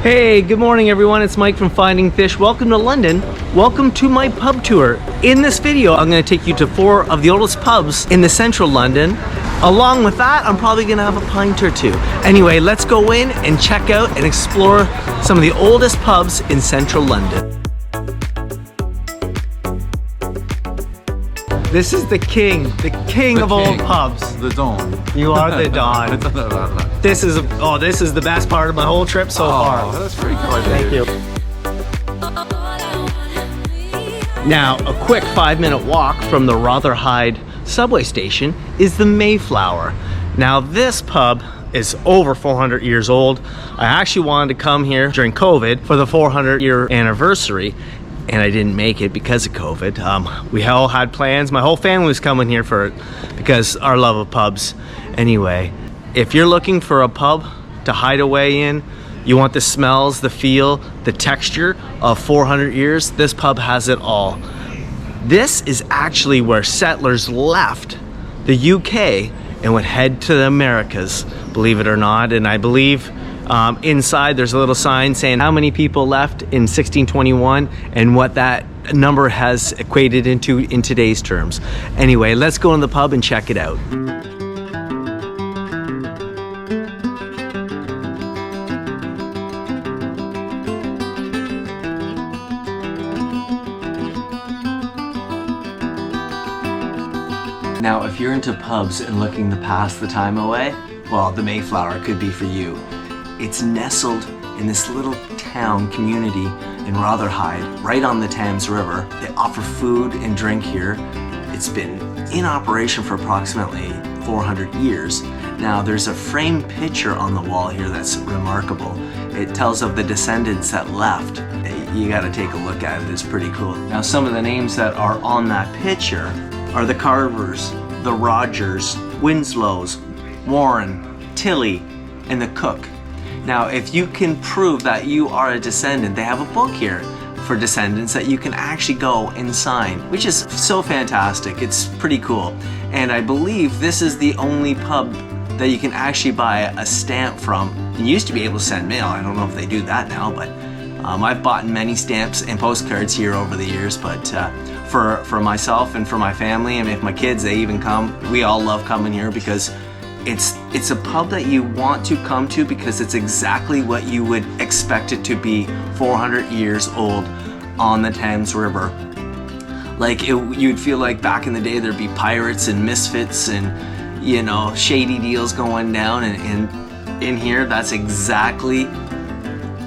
Hey, good morning everyone, it's Mike from Finding Fish. Welcome to London. Welcome to my pub tour. In this video, I'm gonna take you to 4 of the oldest pubs in the central London. Along with that, I'm probably gonna have a pint or 2. Anyway, let's go in and check out and explore some of the oldest pubs in central London. This is the king of old pubs. The Don. You are the Don. I don't know about that. This is the best part of my whole trip so far. That's pretty cool. Thank you. Now, a quick 5-minute walk from the Rotherhithe subway station is the Mayflower. Now, this pub is over 400 years old. I actually wanted to come here during COVID for the 400-year anniversary, and I didn't make it because of COVID. We all had plans. My whole family was coming here for it because our love of pubs. Anyway, if you're looking for a pub to hide away in, you want the smells, the feel, the texture of 400 years, this pub has it all. This is actually where settlers left the UK and would head to the Americas, believe it or not. And I believe inside there's a little sign saying how many people left in 1621 and what that number has equated into in today's terms. Anyway, let's go in the pub and check it out. Now, if you're into pubs and looking to pass the time away, well, the Mayflower could be for you. It's nestled in this little town community in Rotherhithe, right on the Thames River. They offer food and drink here. It's been in operation for approximately 400 years. Now, there's a framed picture on the wall here that's remarkable. It tells of the descendants that left. You gotta take a look at it, it's pretty cool. Now, some of the names that are on that picture are the Carvers, the Rogers, Winslows, Warren, Tilly, and the Cook. Now, if you can prove that you are a descendant, they have a book here for descendants that you can actually go and sign, which is so fantastic. It's pretty cool. And I believe this is the only pub that you can actually buy a stamp from. You used to be able to send mail. I don't know if they do that now, but I've bought many stamps and postcards here over the years, but for myself and for my family, and if my kids, they even come, we all love coming here because it's a pub that you want to come to because it's exactly what you would expect it to be 400 years old on the Thames River. Like you'd feel like back in the day there'd be pirates and misfits and, you know, shady deals going down, and in here that's exactly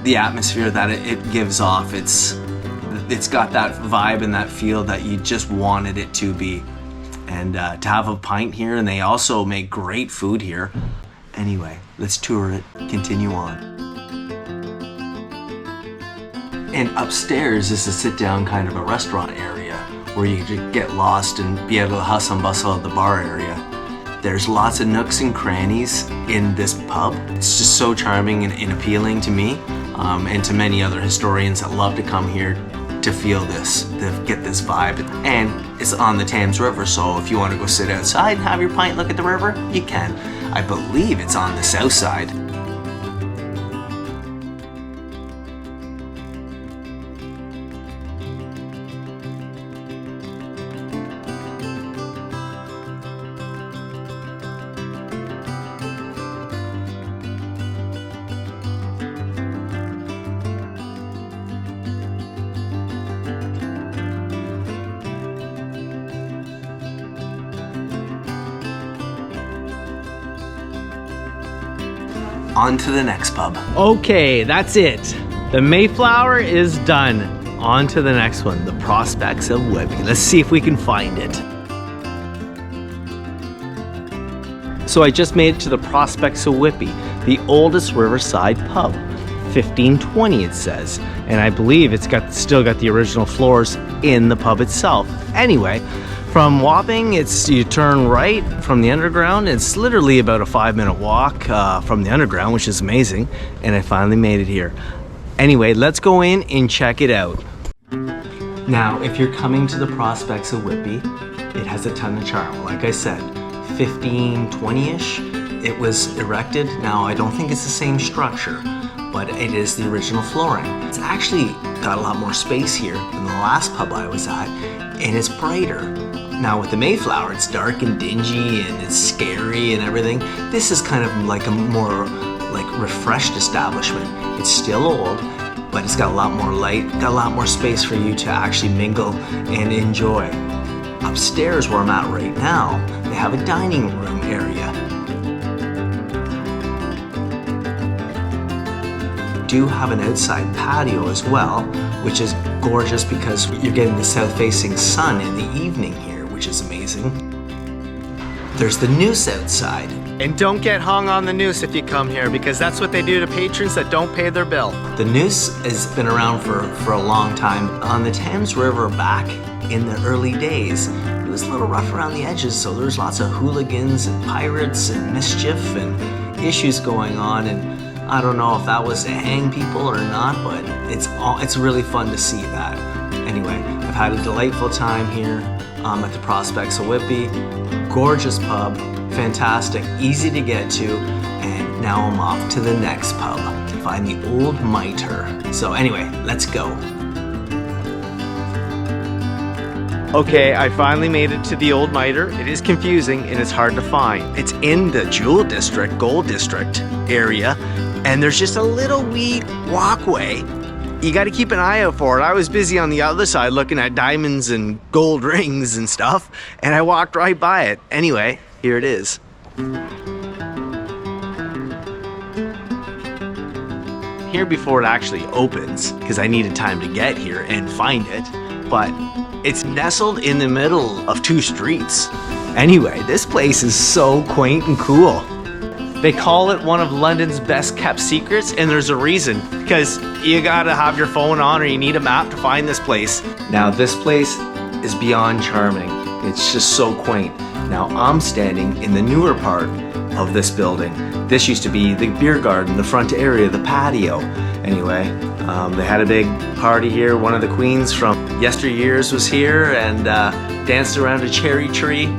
the atmosphere that it gives off. It's got that vibe and that feel that you just wanted it to be. And to have a pint here, and they also make great food here. Anyway, let's tour it, continue on. And upstairs is a sit-down kind of a restaurant area where you could get lost and be able to hustle and bustle of the bar area. There's lots of nooks and crannies in this pub. It's just so charming and appealing to me and to many other historians that love to come here to feel this, to get this vibe. And it's on the Thames River, so if you want to go sit outside and have your pint, look at the river, you can. I believe it's on the south side. On to the next pub. Okay, that's it. The Mayflower is done. On to the next one, the Prospects of Whippy. Let's see if we can find it. So I just made it to the Prospects of Whippy, the oldest riverside pub. 1520 it says, and I believe it's still got the original floors in the pub itself. Anyway, from Wapping, you turn right from the underground. It's literally about a 5-minute walk from the underground, which is amazing. And I finally made it here. Anyway, let's go in and check it out. Now, if you're coming to the Prospects of Whippy, it has a ton of charm. Like I said, 1520-ish, it was erected. Now, I don't think it's the same structure, but it is the original flooring. It's actually got a lot more space here than the last pub I was at, and it's brighter. Now with the Mayflower, it's dark and dingy and it's scary and everything. This is kind of like a more like refreshed establishment. It's still old, but it's got a lot more light, got a lot more space for you to actually mingle and enjoy. Upstairs where I'm at right now, they have a dining room area. Do have an outside patio as well, which is gorgeous because you're getting the south-facing sun in the evening here, which is amazing. There's the noose outside. And don't get hung on the noose if you come here, because that's what they do to patrons that don't pay their bill. The noose has been around for a long time. On the Thames River back in the early days, it was a little rough around the edges, so there's lots of hooligans and pirates and mischief and issues going on, and I don't know if that was to hang people or not, but it's really fun to see that. Anyway, I've had a delightful time here at the Prospects of Whippy. Gorgeous pub, fantastic, easy to get to, and now I'm off to the next pub to find the Old Mitre. So anyway, let's go. Okay, I finally made it to the Old Mitre. It is confusing and it's hard to find. It's in the Jewel District, Gold District area, and there's just a little wee walkway. You got to keep an eye out for it. I was busy on the other side looking at diamonds and gold rings and stuff, and I walked right by it. Anyway, here it is. Here before it actually opens, because I needed time to get here and find it, but it's nestled in the middle of two streets. Anyway, this place is so quaint and cool. They call it one of London's best kept secrets, and there's a reason, because you gotta have your phone on or you need a map to find this place. Now this place is beyond charming. It's just so quaint. Now I'm standing in the newer part of this building. This used to be the beer garden, the front area, the patio. Anyway, they had a big party here. One of the queens from yesteryears was here and danced around a cherry tree.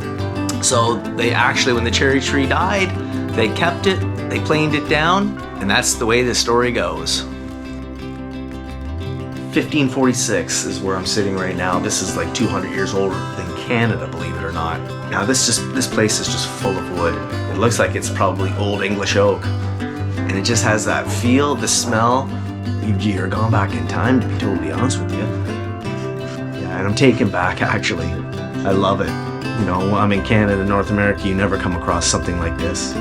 So they actually, when the cherry tree died, they kept it, they planed it down, and that's the way the story goes. 1546 is where I'm sitting right now. This is like 200 years older than Canada, believe it or not. Now this place is just full of wood. It looks like it's probably old English oak. And it just has that feel, the smell. You're gone back in time, to be totally honest with you. Yeah, and I'm taken back actually. I love it. You know, when I'm in Canada, North America, you never come across something like this.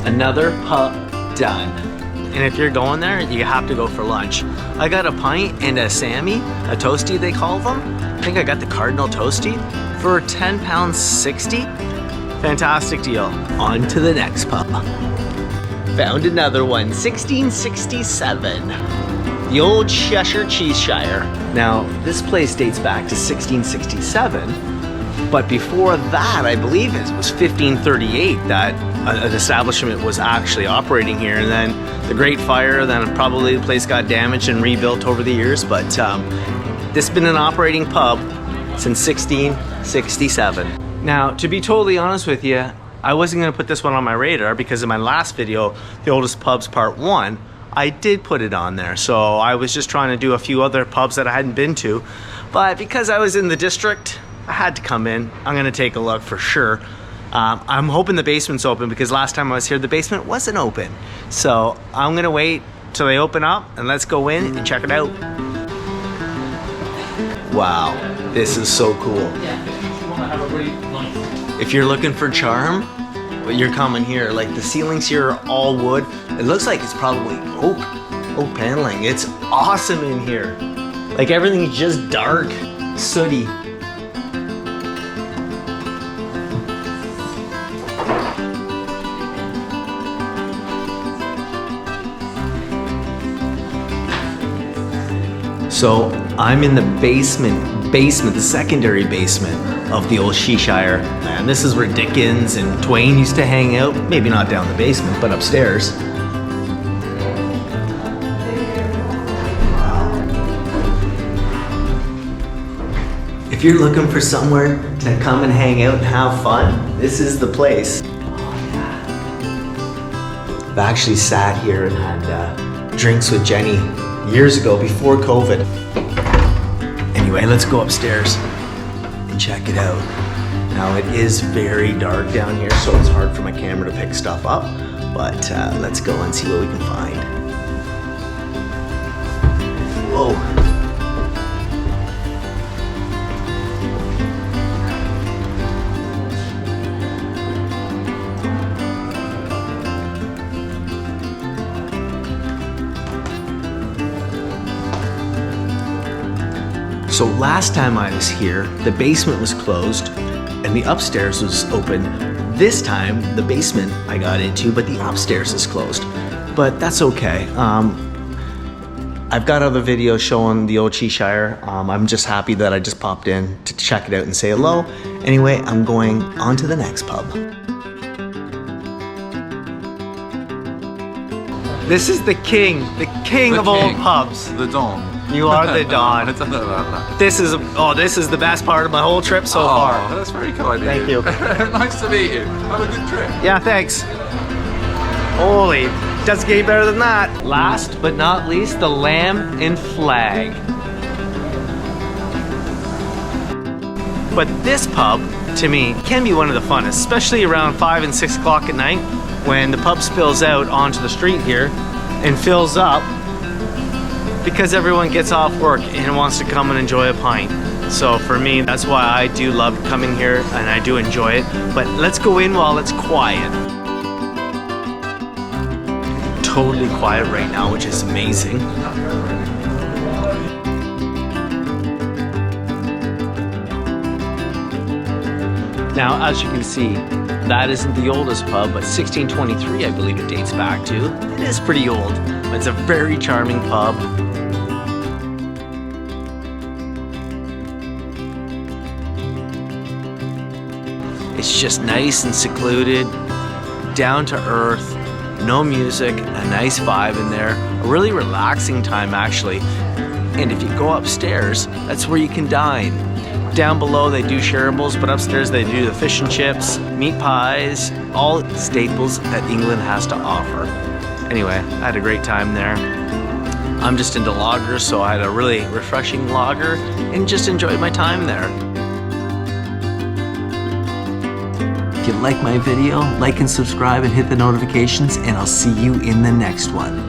Another pub done. And if you're going there, you have to go for lunch. I got a pint and a Sammy, a toasty they call them. I think I got the Cardinal Toasty for £10.60. Fantastic deal. On to the next pub. Found another one, 1667. The Old Sheffield Shire. Now, this place dates back to 1667, but before that, I believe it was 1538 that an establishment was actually operating here, and then the Great Fire, then probably the place got damaged and rebuilt over the years, but this has been an operating pub since 1667. Now, to be totally honest with you, I wasn't going to put this one on my radar because in my last video, The Oldest Pubs Part 1, I did put it on there. So I was just trying to do a few other pubs that I hadn't been to. But because I was in the district, I had to come in. I'm going to take a look for sure. I'm hoping the basement's open because last time I was here, the basement wasn't open. So I'm going to wait till they open up and let's go in and check it out. Wow, this is so cool. If you're looking for charm, but you're coming here, like the ceilings here are all wood. It looks like it's probably oak paneling. It's awesome in here. Like everything's just dark, sooty. So I'm in the basement, the secondary basement of the Old Shire. And this is where Dickens and Twain used to hang out. Maybe not down the basement, but upstairs. If you're looking for somewhere to come and hang out and have fun, this is the place. I've actually sat here and had drinks with Jenny years ago before COVID. Anyway, let's go upstairs and check it out. Now it is very dark down here, so it's hard for my camera to pick stuff up, but let's go and see what we can find. Whoa. So last time I was here, the basement was closed and the upstairs was open. This time, the basement I got into, but the upstairs is closed. But that's okay. I've got other videos showing the Old Sheffield Shire. I'm just happy that I just popped in to check it out and say hello. Anyway, I'm going on to the next pub. This is the king of old pubs. The Don. You are the Don. I don't know about that. This is the best part of my whole trip so far. That's very kind of Thank you. Nice to meet you. Have a good trip. Yeah, thanks. Holy, doesn't get any better than that. Last but not least, the lamb and flag. But this pub, to me, can be one of the funnest, especially around 5 and 6 o'clock at night when the pub spills out onto the street here and fills up, because everyone gets off work and wants to come and enjoy a pint. So for me, that's why I do love coming here and I do enjoy it. But let's go in while it's quiet. Totally quiet right now, which is amazing. Now, as you can see, that isn't the oldest pub, but 1623, I believe it dates back to. It is pretty old, but it's a very charming pub. It's just nice and secluded, down to earth, no music, a nice vibe in there, a really relaxing time actually. And if you go upstairs, that's where you can dine. Down below they do shareables, but upstairs they do the fish and chips, meat pies, all staples that England has to offer. Anyway, I had a great time there. I'm just into lagers, so I had a really refreshing lager and just enjoyed my time there. If you like my video, like and subscribe and hit the notifications, and I'll see you in the next one.